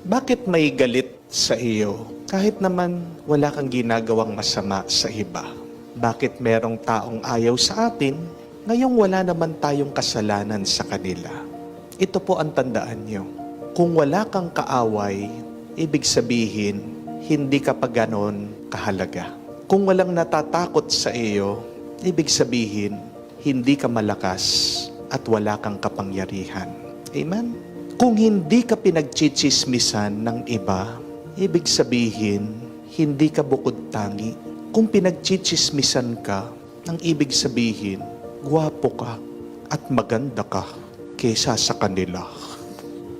Bakit may galit sa iyo kahit naman wala kang ginagawang masama sa iba? Bakit merong taong ayaw sa atin ngayong wala naman tayong kasalanan sa kanila? Ito po ang tandaan nyo. Kung wala kang kaaway, ibig sabihin, hindi ka pa ganon kahalaga. Kung walang natatakot sa iyo, ibig sabihin, hindi ka malakas at wala kang kapangyarihan. Amen? Kung hindi ka pinagchichismisan ng iba, ibig sabihin, hindi ka bukod tangi. Kung pinagchichismisan ka, ang ibig sabihin, gwapo ka at maganda ka kaysa sa kanila.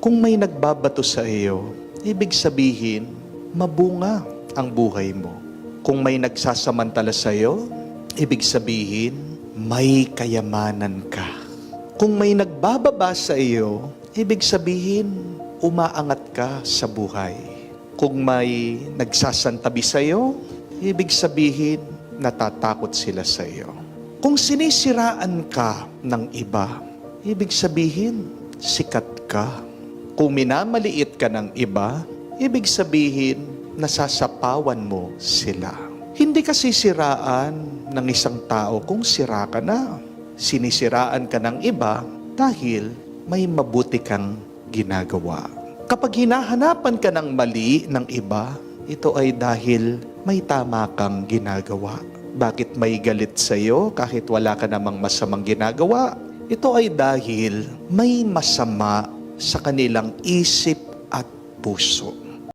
Kung may nagbabato sa iyo, ibig sabihin, mabunga ang buhay mo. Kung may nagsasamantala sa iyo, ibig sabihin, may kayamanan ka. Kung may nagbababa sa iyo, ibig sabihin, umaangat ka sa buhay. Kung may nagsasantabi sa iyo, ibig sabihin, natatakot sila sa iyo. Kung sinisiraan ka ng iba, ibig sabihin, sikat ka. Kung minamaliit ka ng iba, ibig sabihin, nasasapawan mo sila. Hindi ka sisiraan ng isang tao kung sira ka na. Sinisiraan ka ng iba dahil may mabuti kang ginagawa. Kapag hinahanapan ka ng mali ng iba, ito ay dahil may tama kang ginagawa. Bakit may galit sa iyo kahit wala ka namang masamang ginagawa? Ito ay dahil may masama sa kanilang isip at puso.